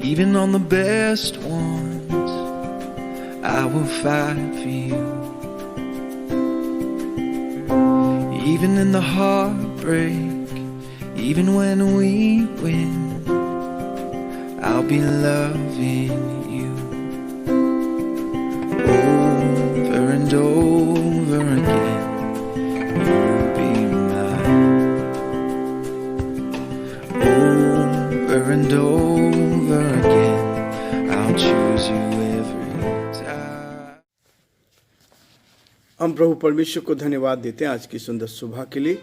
Even on the best ones, I will fight for you. Even in the heartbreak, even when we win, I'll be loving you. Over and over again, you'll be mine. Over and over again, I'll choose you every time. हम प्रभु परमेश्वर को धन्यवाद देते हैं आज की सुंदर सुबह के लिए।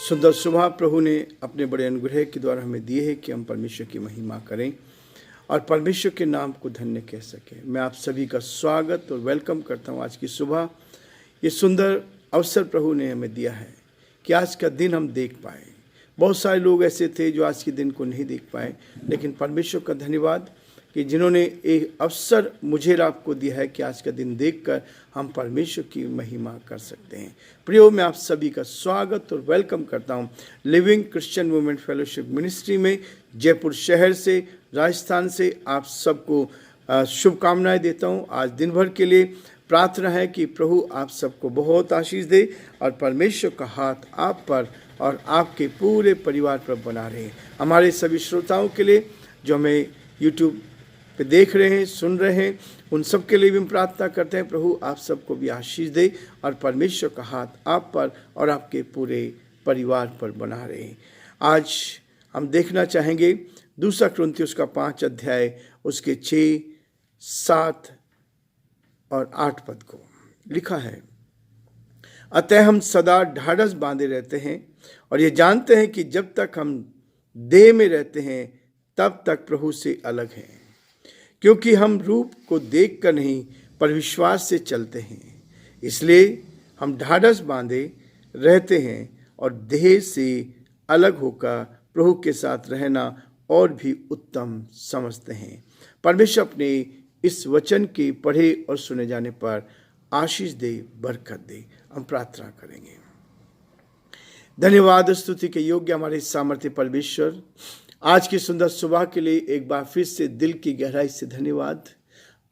सुंदर सुबह प्रभु ने अपने बड़े अनुग्रह के द्वारा हमें दिए है कि हम परमेश्वर की महिमा करें और परमेश्वर के नाम को धन्य कह सकें। मैं आप सभी का स्वागत और वेलकम करता हूं आज की सुबह। ये सुंदर अवसर प्रभु ने हमें दिया है कि आज का दिन हम देख पाए। बहुत सारे लोग ऐसे थे जो आज के दिन को नहीं देख पाए, लेकिन परमेश्वर का धन्यवाद कि जिन्होंने एक अवसर मुझे और आपको दिया है कि आज का दिन देखकर हम परमेश्वर की महिमा कर सकते हैं। प्रियो, मैं आप सभी का स्वागत और वेलकम करता हूं living Christian movement fellowship ministry में जयपुर शहर से, राजस्थान से। आप सबको शुभकामनाएं देता हूं। आज दिन भर के लिए प्रार्थना है कि प्रभु आप सबको बहुत आशीष दे और परमेश्वर का हाथ आप पर और आपके पूरे परिवार पर बना रहे। हमारे सभी श्रोताओं के लिए जो हमें यूट्यूब पे देख रहे हैं, सुन रहे हैं, उन सब के लिए भी हम प्रार्थना करते हैं प्रभु आप सबको भी आशीष दे और परमेश्वर का हाथ आप पर और आपके पूरे परिवार पर बना रहे। आज हम देखना चाहेंगे 2 कुरिन्थियों का 5 अध्याय उसके 6, 7 और 8 पद को लिखा है। अतः हम सदा ढाढ़स बांधे रहते हैं और ये जानते हैं कि जब तक हम देह में रहते हैं तब तक प्रभु से अलग हैं, क्योंकि हम रूप को देखकर नहीं पर विश्वास से चलते हैं। इसलिए हम ढाढ़स बांधे रहते हैं और देह से अलग होकर प्रभु के साथ रहना और भी उत्तम समझते हैं। परमेश्वर अपने इस वचन के पढ़े और सुने जाने पर आशीष दे, बरकत दे। हम प्रार्थना करेंगे। धन्यवाद स्तुति के योग्य हमारे सामर्थ्य परमेश्वर, आज की सुंदर सुबह के लिए एक बार फिर से दिल की गहराई से धन्यवाद।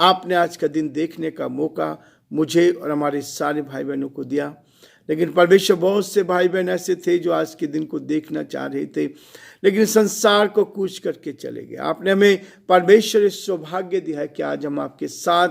आपने आज का दिन देखने का मौका मुझे और हमारे सारे भाई बहनों को दिया, लेकिन परमेश्वर बहुत से भाई बहन ऐसे थे जो आज के दिन को देखना चाह रहे थे, लेकिन संसार को कूच करके चले गए। आपने हमें परमेश्वर इस सौभाग्य दिया है कि आज हम आपके साथ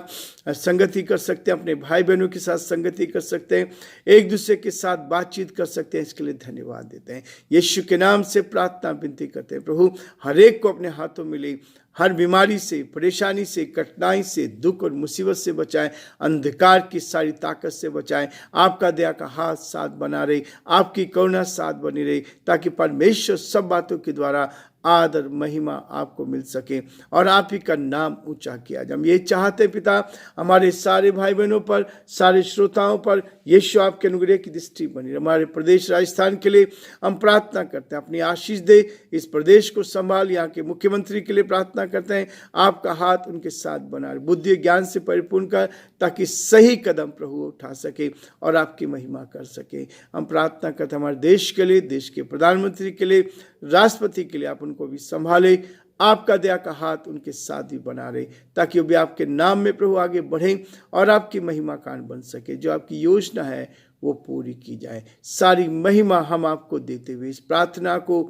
संगति कर सकते हैं, अपने भाई बहनों के साथ संगति कर सकते हैं, एक दूसरे के साथ बातचीत कर सकते हैं। इसके लिए धन्यवाद देते हैं। यीशु के नाम से प्रार्थना विनती करते हैं प्रभु हर एक को अपने हाथों में ले, हर बीमारी से, परेशानी से, कठिनाई से, दुख और मुसीबत से बचाएं, अंधकार की सारी ताकत से बचाएं। आपका दया का हाथ साथ बना रहे, आपकी करुणा साथ बनी रहे, ताकि परमेश्वर सब बातों के द्वारा आदर महिमा आपको मिल सके और आप ही का नाम ऊंचा किया जाए। हम ये चाहते पिता हमारे सारे भाई बहनों पर, सारे श्रोताओं पर यीशु आपके अनुग्रह की दृष्टि बनी रहे। हमारे प्रदेश राजस्थान के लिए हम प्रार्थना करते हैं, अपनी आशीष दे, इस प्रदेश को संभाल। यहाँ के मुख्यमंत्री के लिए प्रार्थना करते हैं, आपका हाथ उनके साथ बना रहे, बुद्धि ज्ञान से परिपूर्ण कर, ताकि सही कदम प्रभु उठा सके और आपकी महिमा कर सके। हम प्रार्थना करते हैं हमारे देश के लिए, देश के प्रधानमंत्री के लिए, राष्ट्रपति के लिए, आप उनको भी संभाले, आपका दया का हाथ उनके साथ भी बना रहे, ताकि वो भी आपके नाम में प्रभु आगे बढ़ें और आपकी महिमा कान बन सके। जो आपकी योजना है वो पूरी की जाए। सारी महिमा हम आपको देते हुए इस प्रार्थना को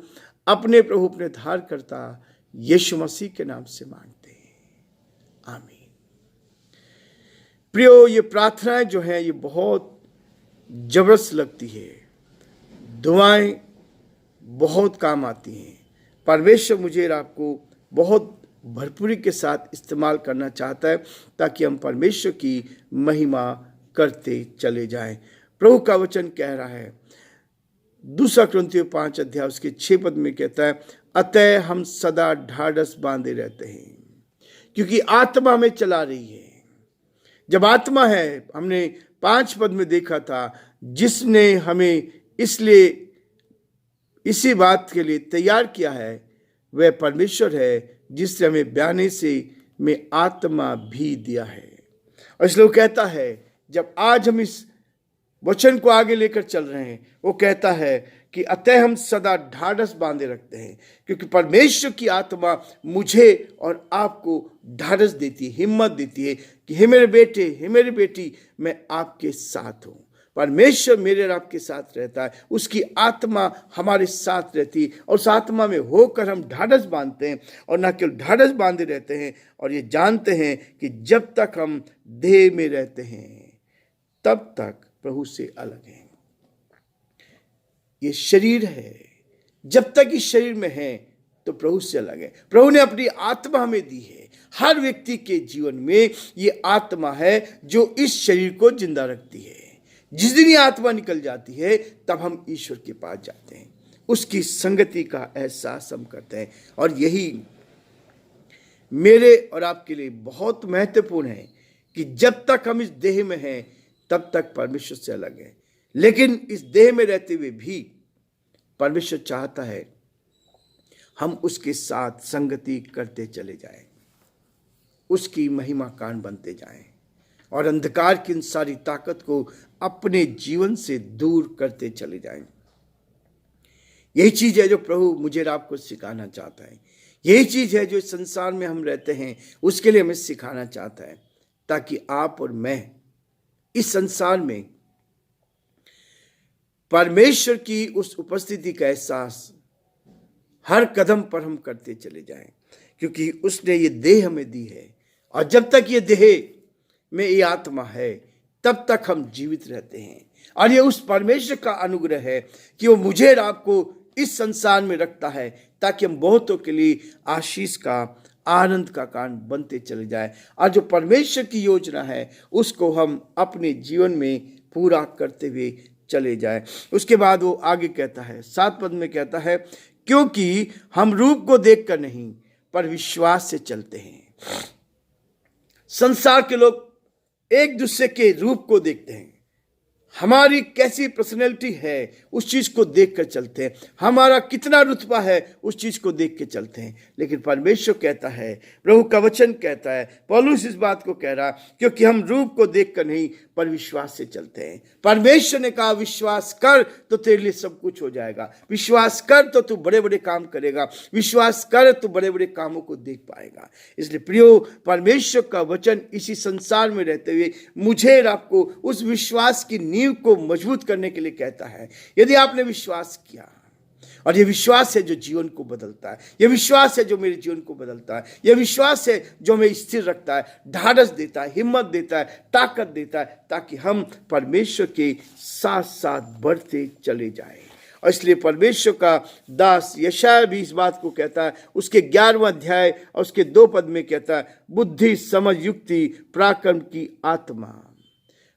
अपने प्रभु अपने धार करता यीशु मसीह के नाम से मांगते हैं, आमीन। प्रियो, ये प्रार्थनाएं जो हैं ये बहुत जबरदस्त लगती है, दुआएं बहुत काम आती हैं। परमेश्वर मुझे और आपको बहुत भरपूरी के साथ इस्तेमाल करना चाहता है, ताकि हम परमेश्वर की महिमा करते चले जाएं। प्रभु का वचन कह रहा है 2 कुरिन्थियों 5 अध्याय उसके 6 पद में कहता है, अतः हम सदा ढाढ़स बांधे रहते हैं, क्योंकि आत्मा में चला रही है। जब आत्मा है, हमने 5 पद में देखा था, जिसने हमें इसलिए इसी बात के लिए तैयार किया है वह परमेश्वर है, जिसने हमें ब्याने से में आत्मा भी दिया है। और इसलिए वो कहता है, जब आज हम इस वचन को आगे लेकर चल रहे हैं, वो कहता है कि अतः हम सदा ढाढ़स बांधे रखते हैं, क्योंकि परमेश्वर की आत्मा मुझे और आपको ढाढ़स देती है, हिम्मत देती है कि हे मेरे बेटे, हे मेरी बेटी, मैं आपके साथ हूँ। परमेश्वर मेरे और आपके साथ रहता है, उसकी आत्मा हमारे साथ रहती है, और उस आत्मा में होकर हम ढाढ़स बांधते हैं, और न केवल ढाढ़स बांधे रहते हैं, और ये जानते हैं कि जब तक हम देह में रहते हैं तब तक प्रभु से अलग हैं। ये शरीर है, जब तक इस शरीर में है तो प्रभु से अलग है। प्रभु ने अपनी आत्मा हमें दी है। हर व्यक्ति के जीवन में ये आत्मा है जो इस शरीर को जिंदा रखती है। जिस दिन ये आत्मा निकल जाती है तब हम ईश्वर के पास जाते हैं, उसकी संगति का एहसास हम करते हैं। और यही मेरे और आपके लिए बहुत महत्वपूर्ण है कि जब तक हम इस देह में हैं तब तक परमेश्वर से अलग है, लेकिन इस देह में रहते हुए भी परमेश्वर चाहता है हम उसके साथ संगति करते चले जाएं, उसकी महिमा कान बनते जाएं, और अंधकार की इन सारी ताकत को अपने जीवन से दूर करते चले जाएं। यही चीज है जो प्रभु मुझे और आपको सिखाना चाहता है। यही चीज है जो इस संसार में हम रहते हैं उसके लिए हमें सिखाना चाहता है, ताकि आप और मैं इस संसार में परमेश्वर की उस उपस्थिति का एहसास हर कदम पर हम करते चले जाएं, क्योंकि उसने ये देह हमें दी है, और जब तक ये देह में ये आत्मा है तब तक हम जीवित रहते हैं। और ये उस परमेश्वर का अनुग्रह है कि वो मुझे और आपको इस संसार में रखता है, ताकि हम बहुतों के लिए आशीष का, आनंद का कारण बनते चले जाए, और जो परमेश्वर की योजना है उसको हम अपने जीवन में पूरा करते हुए चले जाए। उसके बाद वो आगे कहता है, 7 पद में कहता है, क्योंकि हम रूप को देखकर नहीं पर विश्वास से चलते हैं। संसार के लोग एक दूसरे के रूप को देखते हैं, हमारी कैसी पर्सनैलिटी है उस चीज को देख कर चलते हैं, हमारा कितना रुतबा है उस चीज को देख के चलते हैं। लेकिन परमेश्वर कहता है, प्रभु का वचन कहता है, पौलुस इस बात को कह रहा, क्योंकि हम रूप को देख कर नहीं पर विश्वास से चलते हैं। परमेश्वर ने कहा विश्वास कर तो तेरे लिए सब कुछ हो जाएगा, विश्वास कर तो तू बड़े बड़े काम करेगा, विश्वास कर तो बड़े बड़े कामों को देख पाएगा। इसलिए प्रियो, परमेश्वर का वचन इसी संसार में रहते हुए मुझे और आपको उस विश्वास की नींव को मजबूत करने के लिए कहता है। यदि आपने विश्वास किया, और ये विश्वास है जो जीवन को बदलता है, ये विश्वास है जो मेरे जीवन को बदलता है, ये विश्वास है जो हमें स्थिर रखता है, ढाढ़स देता है, हिम्मत देता है, ताकत देता है, ताकि हम परमेश्वर के साथ साथ बढ़ते चले जाएं। और इसलिए परमेश्वर का दास यशायाह भी इस बात को कहता है, उसके 11वां अध्याय और उसके 2 पद में कहता है, बुद्धि, समझ, युक्ति, पराक्रम की आत्मा।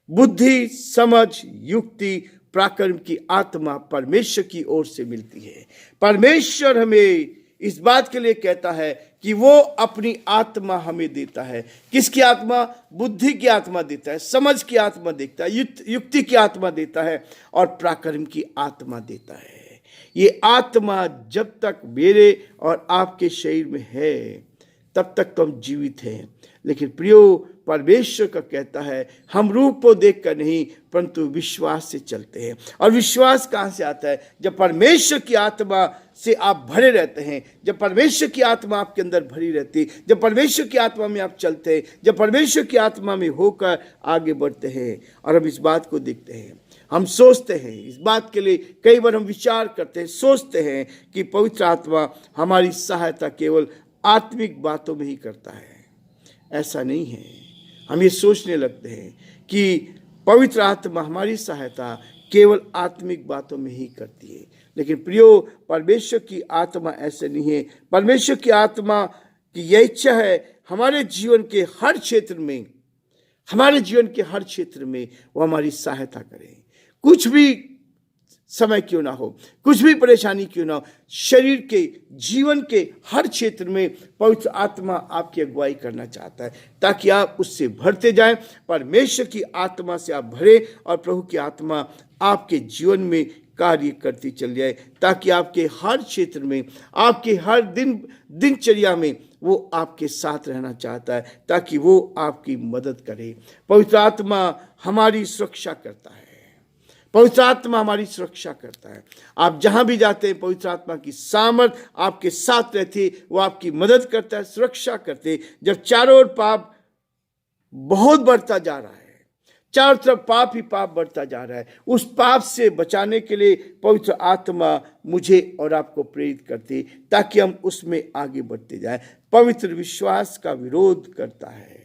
बुद्धि, समझ, युक्ति, पराक्रम की आत्मा परमेश्वर की ओर से मिलती है। परमेश्वर हमें इस बात के लिए कहता है कि वो अपनी आत्मा हमें देता है। किसकी आत्मा? बुद्धि की आत्मा देता है, समझ की आत्मा देता है, युक्ति की आत्मा देता है, और पराक्रम की आत्मा देता है। ये आत्मा जब तक मेरे और आपके शरीर में है तब तक तो हम जीवित हैं। लेकिन प्रियो, परमेश्वर का कहता है हम रूप को देखकर नहीं परंतु विश्वास से चलते हैं। और विश्वास कहाँ से आता है? जब परमेश्वर की आत्मा से आप भरे रहते हैं, जब परमेश्वर की आत्मा आपके अंदर भरी रहती है, जब परमेश्वर की आत्मा में आप चलते हैं, जब परमेश्वर की आत्मा में होकर आगे बढ़ते हैं। और हम इस बात को देखते हैं, हम सोचते हैं, इस बात के लिए कई बार हम विचार करते हैं, सोचते हैं कि पवित्र आत्मा हमारी सहायता केवल आत्मिक बातों में ही करता है। ऐसा नहीं है। हम ये सोचने लगते हैं कि पवित्र आत्मा हमारी सहायता केवल आत्मिक बातों में ही करती है। लेकिन प्रियो, परमेश्वर की आत्मा ऐसे नहीं है। परमेश्वर की आत्मा की यह इच्छा है हमारे जीवन के हर क्षेत्र में, हमारे जीवन के हर क्षेत्र में वो हमारी सहायता करे। कुछ भी समय क्यों ना हो, कुछ भी परेशानी क्यों ना हो, शरीर के, जीवन के हर क्षेत्र में पवित्र आत्मा आपकी अगुवाई करना चाहता है, ताकि आप उससे भरते जाएं। परमेश्वर की आत्मा से आप भरे और प्रभु की आत्मा आपके जीवन में कार्य करती चल जाए, ताकि आपके हर क्षेत्र में, आपके हर दिनचर्या में वो आपके साथ रहना चाहता है, ताकि वो आपकी मदद करे। पवित्र आत्मा हमारी सुरक्षा करता है। पवित्र आत्मा हमारी सुरक्षा करता है। आप जहां भी जाते हैं पवित्र आत्मा की सामर्थ आपके साथ रहती है, वो आपकी मदद करता है, सुरक्षा करते हैं। जब चारों ओर पाप बहुत बढ़ता जा रहा है, चारों तरफ पाप ही पाप बढ़ता जा रहा है, उस पाप से बचाने के लिए पवित्र आत्मा मुझे और आपको प्रेरित करती है ताकि हम उसमें आगे बढ़ते जाएं। पवित्र विश्वास का विरोध करता है।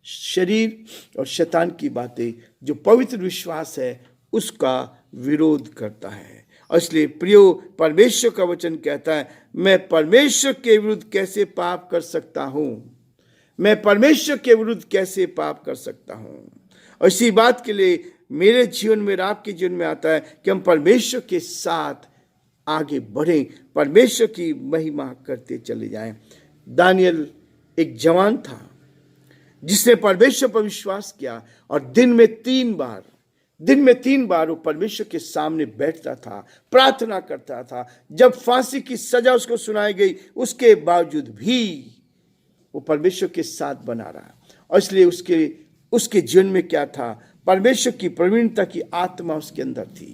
शरीर और शैतान की बातें जो पवित्र विश्वास है उसका विरोध करता है। और इसलिए प्रियो, परमेश्वर का वचन कहता है, मैं परमेश्वर के विरुद्ध कैसे पाप कर सकता हूं, मैं परमेश्वर के विरुद्ध कैसे पाप कर सकता हूं। और इसी बात के लिए मेरे जीवन में, आपके जीवन में आता है कि हम परमेश्वर के साथ आगे बढ़ें, परमेश्वर की महिमा करते चले जाएं। दानियल एक जवान था जिसने परमेश्वर पर विश्वास किया और दिन में तीन बार वो परमेश्वर के सामने बैठता था, प्रार्थना करता था। जब फांसी की सजा उसको सुनाई गई उसके बावजूद भी वो परमेश्वर के साथ बना रहा। और इसलिए उसके जीवन में क्या था, परमेश्वर की प्रवीणता की आत्मा उसके अंदर थी।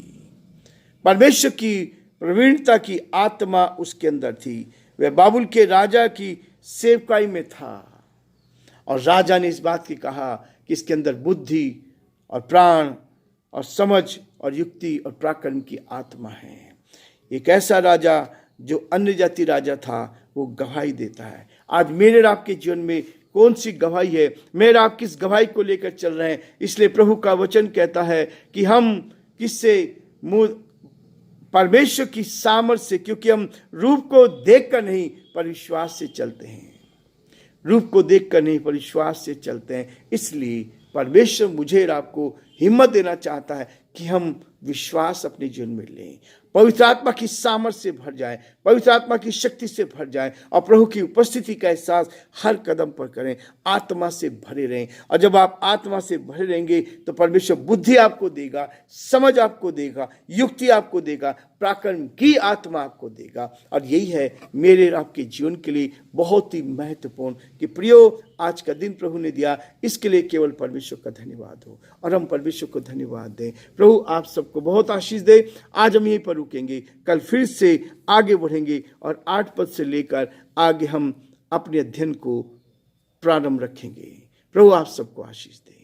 परमेश्वर की प्रवीणता की आत्मा उसके अंदर थी। वह बाबुल के राजा की सेवकाई में था और राजा ने इस बात की कहा कि इसके अंदर बुद्धि और प्राण और समझ और युक्ति और पराक्रम की आत्मा है। एक ऐसा राजा जो अन्य जाति राजा था वो गवाही देता है। आज मेरे और आपके जीवन में कौन सी गवाही है, मेरा आप किस गवाही को लेकर चल रहे हैं। इसलिए प्रभु का वचन कहता है कि हम किससे, परमेश्वर की सामर्थ से, क्योंकि हम रूप को देखकर नहीं पर विश्वास से चलते हैं। रूप को देखकर नहीं पर विश्वास से चलते हैं। इसलिए परमेश्वर मुझे और आपको हिम्मत देना चाहता है कि हम विश्वास अपने जीवन में लें, पवित्र आत्मा की सामर्थ से भर जाए, पवित्र आत्मा की शक्ति से भर जाए और प्रभु की उपस्थिति का एहसास हर कदम पर करें, आत्मा से भरे रहें। और जब आप आत्मा से भरे रहेंगे तो परमेश्वर बुद्धि आपको देगा, समझ आपको देगा, युक्ति आपको देगा, पराक्रम की आत्मा आपको देगा। और यही है मेरे और आपके जीवन के लिए बहुत ही महत्वपूर्ण कि प्रियो, आज का दिन प्रभु ने दिया, इसके लिए केवल परमेश्वर का धन्यवाद हो और हम परमेश्वर को धन्यवाद दें। प्रभु आप सबको बहुत आशीष दे। आज हम यहीं पर रुकेंगे, कल फिर से आगे बढ़ेंगे और 8 पद से लेकर आगे हम अपने अध्ययन को प्रारंभ रखेंगे। प्रभु आप सबको आशीष दे।